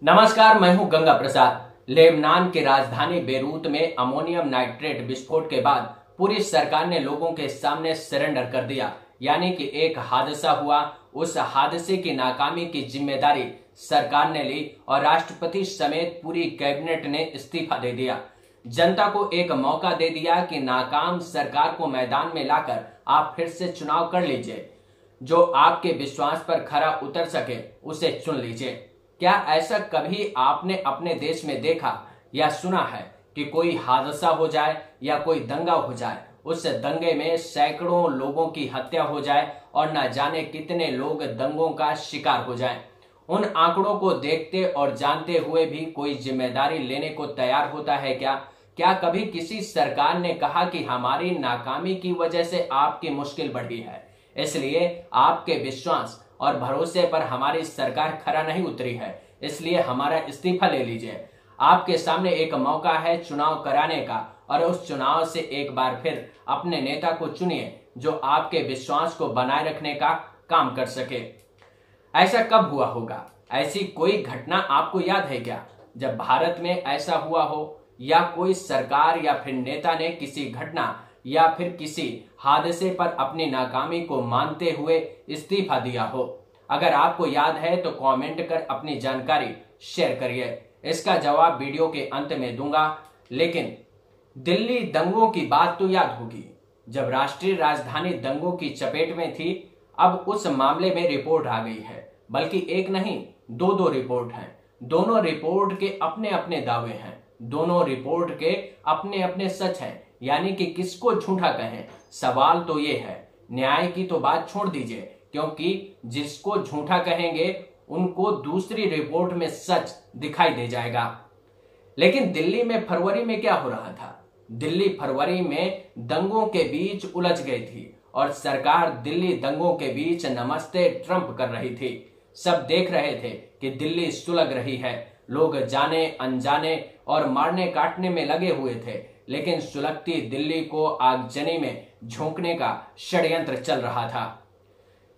नमस्कार, मैं हूं गंगा प्रसाद। लेबनान की राजधानी बेरूत में अमोनियम नाइट्रेट विस्फोट के बाद पूरी सरकार ने लोगों के सामने सरेंडर कर दिया। यानी कि एक हादसा हुआ, उस हादसे की नाकामी की जिम्मेदारी सरकार ने ली और राष्ट्रपति समेत पूरी कैबिनेट ने इस्तीफा दे दिया। जनता को एक मौका दे दिया कि नाकाम सरकार को मैदान में लाकर आप फिर से चुनाव कर लीजिए। जो आपके विश्वास पर खरा उतर सके उसे चुन लीजिए। क्या ऐसा कभी आपने अपने देश में देखा या सुना है कि कोई हादसा हो जाए या कोई दंगा हो जाए, उस दंगे में सैकड़ों लोगों की हत्या हो जाए और न जाने कितने लोग दंगों का शिकार हो जाएं? उन आंकड़ों को देखते और जानते हुए भी कोई जिम्मेदारी लेने को तैयार होता है क्या? क्या कभी किसी सरकार ने कहा कि हमारी नाकामी की वजह से आपकी मुश्किल बढ़ी है, इसलिए आपके विश्वास और भरोसे पर हमारी सरकार खरा नहीं उतरी है, इसलिए हमारा इस्तीफा ले लीजिए। आपके सामने एक मौका है चुनाव कराने का और उस चुनाव से एक बार फिर अपने नेता को चुनिए जो आपके विश्वास को बनाए रखने का काम कर सके। ऐसा कब हुआ होगा? ऐसी कोई घटना आपको याद है क्या जब भारत में ऐसा हुआ हो या कोई सरकार या फिर नेता ने किसी घटना या फिर किसी हादसे पर अपनी नाकामी को मानते हुए इस्तीफा दिया हो? अगर आपको याद है तो कमेंट कर अपनी जानकारी शेयर करिए। इसका जवाब वीडियो के अंत में दूंगा। लेकिन दिल्ली दंगों की बात तो याद होगी, जब राष्ट्रीय राजधानी दंगों की चपेट में थी। अब उस मामले में रिपोर्ट आ गई है, बल्कि एक नहीं दो रिपोर्ट हैं। दोनों रिपोर्ट के अपने अपने दावे हैं, दोनों रिपोर्ट के अपने अपने सच हैं। यानी कि किसको झूठा कहें? सवाल तो ये है। न्याय की तो बात छोड़ दीजिए, क्योंकि जिसको झूठा कहेंगे उनको दूसरी रिपोर्ट में सच दिखाई दे जाएगा। लेकिन दिल्ली में फरवरी में क्या हो रहा था? दिल्ली फरवरी में दंगों के बीच उलझ गई थी और सरकार दिल्ली दंगों के बीच नमस्ते ट्रंप कर रही थी। सब देख रहे थे कि दिल्ली सुलग रही है, लोग जाने अनजाने और मारने काटने में लगे हुए थे। लेकिन सुलगती दिल्ली को आगजनी में झोंकने का षड्यंत्र चल रहा था।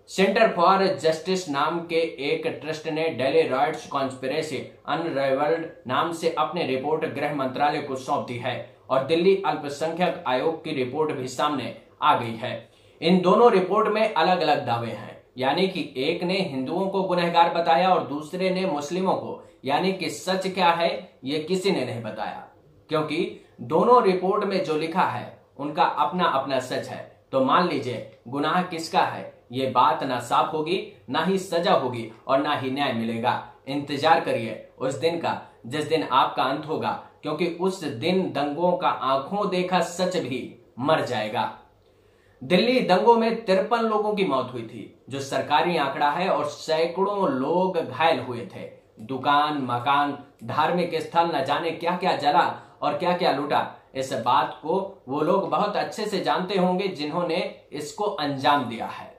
सेंटर फॉर जस्टिस नाम के एक ट्रस्ट ने डेली राइट्स कॉन्स्पिरेसी अनरेवल्ड नाम से अपनी रिपोर्ट गृह मंत्रालय को सौंप दी है और दिल्ली अल्पसंख्यक आयोग की रिपोर्ट भी सामने आ गई है। इन दोनों रिपोर्ट में अलग अलग दावे हैं। यानी कि एक ने हिंदुओं को गुनहगार बताया और दूसरे ने मुस्लिमों को। यानी कि सच क्या है ये किसी ने नहीं बताया, क्योंकि दोनों रिपोर्ट में जो लिखा है उनका अपना अपना सच है। तो मान लीजिए गुनाह किसका है, ये बात ना साफ होगी, ना ही सजा होगी और ना ही न्याय मिलेगा। इंतजार करिए उस दिन का जिस दिन आपका अंत होगा, क्योंकि उस दिन दंगों का आंखों देखा सच भी मर जाएगा। दिल्ली दंगों में 53 लोगों की मौत हुई थी, जो सरकारी आंकड़ा है, और सैकड़ों लोग घायल हुए थे। दुकान, मकान, धार्मिक स्थल, न जाने क्या क्या जला और क्या क्या लूटा। इस बात को वो लोग बहुत अच्छे से जानते होंगे जिन्होंने इसको अंजाम दिया है।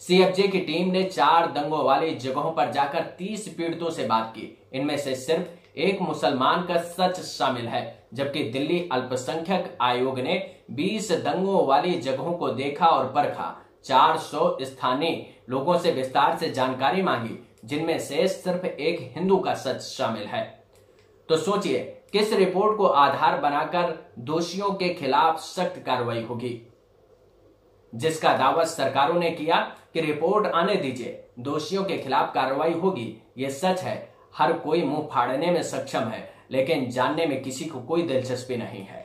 सीएफजे की टीम ने 4 दंगों वाली जगहों पर जाकर 30 पीड़ितों से बात की। इनमें से सिर्फ एक मुसलमान का सच शामिल है, जबकि दिल्ली अल्पसंख्यक आयोग ने 20 दंगों वाली जगहों को देखा और परखा। 400 स्थानीय लोगों से विस्तार से जानकारी मांगी, जिनमें से सिर्फ एक हिंदू का सच शामिल है। तो सोचिए किस रिपोर्ट को आधार बनाकर दोषियों के खिलाफ सख्त कार्रवाई होगी। जिसका दावा सरकारों ने किया कि रिपोर्ट आने दीजिए, दोषियों के खिलाफ कार्रवाई होगी, ये सच है। हर कोई मुंह फाड़ने में सक्षम है, लेकिन जानने में किसी को कोई दिलचस्पी नहीं है।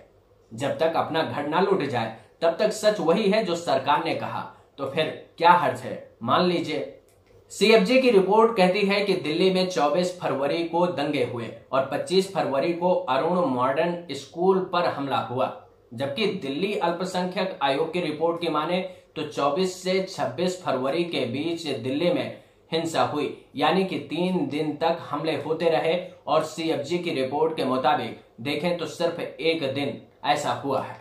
जब तक अपना घर ना लूट जाए तब तक सच वही है जो सरकार ने कहा। तो फिर क्या हर्ज है? मान लीजिए सीएफजे की रिपोर्ट कहती है कि दिल्ली में 24 फरवरी को दंगे हुए और 25 फरवरी को अरुण मॉडर्न स्कूल पर हमला हुआ। जबकि दिल्ली अल्पसंख्यक आयोग की रिपोर्ट की माने तो 24 से 26 फरवरी के बीच दिल्ली में हिंसा हुई। यानी कि 3 दिन तक हमले होते रहे और सीएफजे की रिपोर्ट के मुताबिक देखें तो सिर्फ एक दिन ऐसा हुआ है।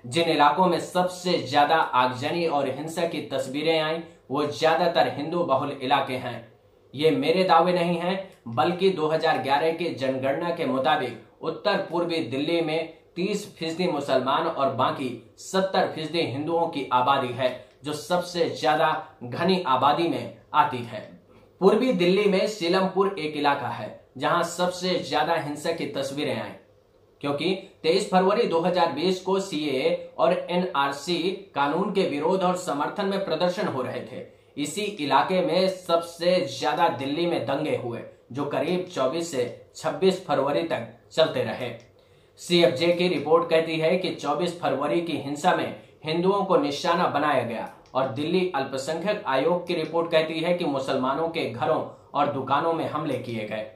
जिन इलाकों में सबसे ज्यादा आगजनी और हिंसा की तस्वीरें आई वो ज्यादातर हिंदू बहुल इलाके हैं। ये मेरे दावे नहीं हैं, बल्कि 2011 की जनगणना के मुताबिक उत्तर पूर्वी दिल्ली में 30% मुसलमान और बाकी 70% हिंदुओं की आबादी है, जो सबसे ज्यादा घनी आबादी में आती है। पूर्वी दिल्ली में सीलमपुर एक इलाका है जहां सबसे ज्यादा हिंसा की तस्वीरें आई, क्योंकि 23 फरवरी 2020 को सीएए और एनआरसी कानून के विरोध और समर्थन में प्रदर्शन हो रहे थे। इसी इलाके में सबसे ज्यादा दिल्ली में दंगे हुए, जो करीब 24 से 26 फरवरी तक चलते रहे। सीएफजे की रिपोर्ट कहती है कि 24 फरवरी की हिंसा में हिंदुओं को निशाना बनाया गया और दिल्ली अल्पसंख्यक आयोग की रिपोर्ट कहती है कि मुसलमानों के घरों और दुकानों में हमले किए गए।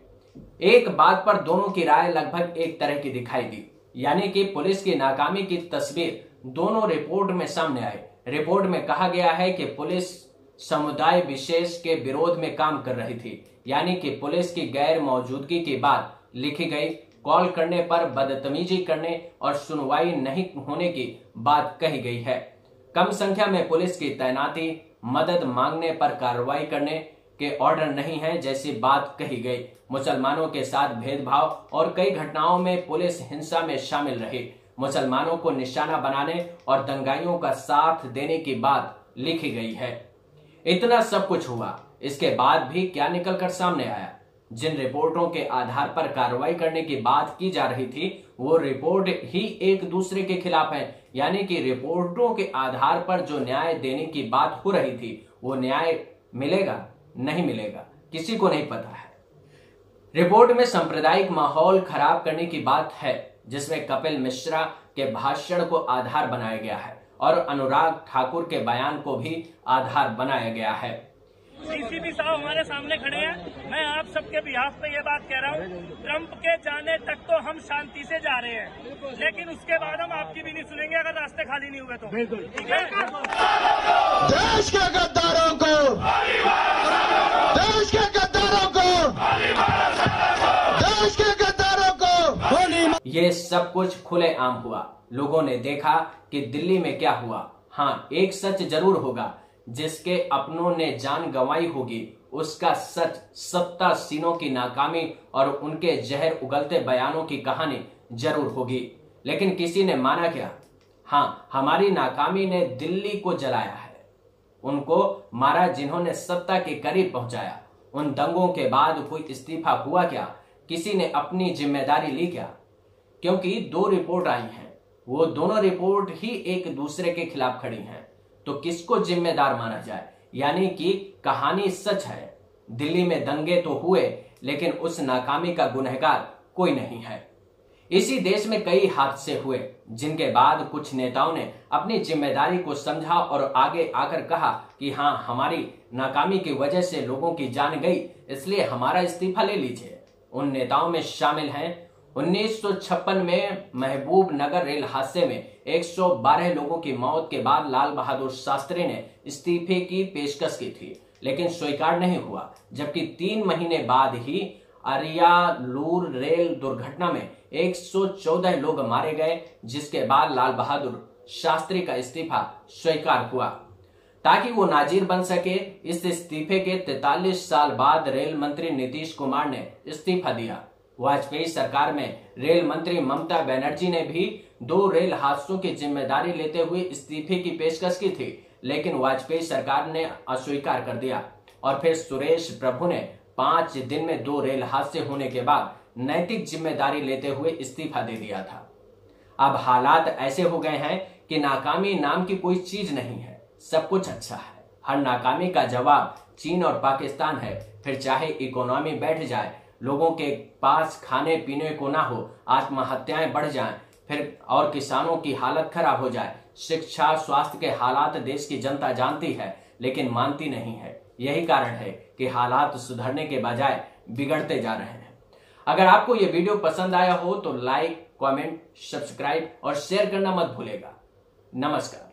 एक बात पर दोनों की राय लगभग एक तरह की दिखाई दी, यानी कि पुलिस की नाकामी की तस्वीर दोनों रिपोर्ट में सामने आई। रिपोर्ट में कहा गया है कि पुलिस समुदाय विशेष के विरोध में काम कर रही थी, यानी कि पुलिस की गैर मौजूदगी की बात लिखी गई, कॉल करने पर बदतमीजी करने और सुनवाई नहीं होने की बात कही गई है। कम संख्या में पुलिस की तैनाती, मदद मांगने पर कार्रवाई करने के ऑर्डर नहीं है जैसी बात कही गई। मुसलमानों के साथ भेदभाव और कई घटनाओं में पुलिस हिंसा में शामिल रही। मुसलमानों को निशाना बनाने और दंगाइयों का साथ देने की बात लिखी गई है। इतना सब कुछ हुआ, इसके बाद भी क्या निकलकर सामने आया? जिन रिपोर्टों के आधार पर कार्रवाई करने की बात की जा रही थी, वो रिपोर्ट ही एक दूसरे के खिलाफ है, यानी कि रिपोर्टों के आधार पर जो न्याय देने की बात हो रही थी, वो न्याय मिलेगा नहीं मिलेगा किसी को नहीं पता है। रिपोर्ट में सांप्रदायिक माहौल खराब करने की बात है, जिसमें कपिल मिश्रा के भाषण को आधार बनाया गया है और अनुराग ठाकुर के बयान को भी आधार बनाया गया है। सीसीपी साहब हमारे सामने खड़े हैं। मैं आप सबके बिहाफ पे ये बात कह रहा हूँ, ट्रंप के जाने तक तो हम शांति से जा रहे हैं, लेकिन उसके बाद हम आपकी भी नहीं सुनेंगे अगर रास्ते खाली नहीं हुए तो। बिल्कुल ठीक है। देश के गद्दारों को, देश के गद्दारों को, देश के गद्दारों को। ये सब कुछ खुलेआम हुआ, लोगों ने देखा कि दिल्ली में क्या हुआ। हाँ, एक सच जरूर होगा, जिसके अपनों ने जान गंवाई होगी, उसका सच सत्तासीनों की नाकामी और उनके जहर उगलते बयानों की कहानी जरूर होगी। लेकिन किसी ने माना क्या? हाँ, हमारी नाकामी ने दिल्ली को जलाया है, उनको मारा जिन्होंने सत्ता के करीब पहुंचाया। उन दंगों के बाद कोई इस्तीफा हुआ क्या? किसी ने अपनी जिम्मेदारी ली क्या? क्योंकि 2 रिपोर्ट आई हैं, वो दोनों रिपोर्ट ही एक दूसरे के खिलाफ खड़ी हैं, तो किसको जिम्मेदार माना जाए? यानी कि कहानी सच है, दिल्ली में दंगे तो हुए, लेकिन उस नाकामी का गुनहगार कोई नहीं है। इसी देश में कई हादसे हुए, जिनके बाद कुछ नेताओं ने अपनी जिम्मेदारी को समझा और आगे आकर कहा कि हाँ, हमारी नाकामी की वजह से लोगों की जान गई, इसलिए हमारा इस्तीफा ले लीजिए। उन नेताओं में शामिल हैं 1956 में महबूब नगर रेल हादसे में 112 लोगों की मौत के बाद लाल बहादुर शास्त्री ने इस्तीफे की पेशकश की थी, लेकिन स्वीकार नहीं हुआ। जबकि 3 महीने बाद ही अरियालूर रेल दुर्घटना में 114 लोग मारे गए, जिसके बाद लाल बहादुर शास्त्री का इस्तीफा स्वीकार हुआ। ताकि वो नाजीर बन सके, इस इस्तीफे के 43 साल बाद रेल मंत्री नीतीश कुमार ने इस्तीफा दिया। वाजपेयी सरकार में रेल मंत्री ममता बनर्जी ने भी 2 रेल हादसों की जिम्मेदारी लेते हुए इस्तीफे की पेशकश की थी, लेकिन वाजपेयी सरकार ने अस्वीकार कर दिया और फिर सुरेश प्रभु ने 5 दिन में 2 रेल हादसे होने के बाद नैतिक जिम्मेदारी लेते हुए इस्तीफा दे दिया था। अब हालात ऐसे हो गए हैं कि नाकामी नाम की कोई चीज नहीं है, सब कुछ अच्छा है। हर नाकामी का जवाब चीन और पाकिस्तान है। फिर चाहे इकोनॉमी बैठ जाए, लोगों के पास खाने पीने को ना हो, आत्महत्याएं बढ़ जाएं, फिर और किसानों की हालत खराब हो जाए, शिक्षा स्वास्थ्य के हालात देश की जनता जानती है लेकिन मानती नहीं है। यही कारण है कि हालात सुधरने के बजाय बिगड़ते जा रहे हैं। अगर आपको ये वीडियो पसंद आया हो तो लाइक, कमेंट, सब्सक्राइब और शेयर करना मत भूलेगा। नमस्कार।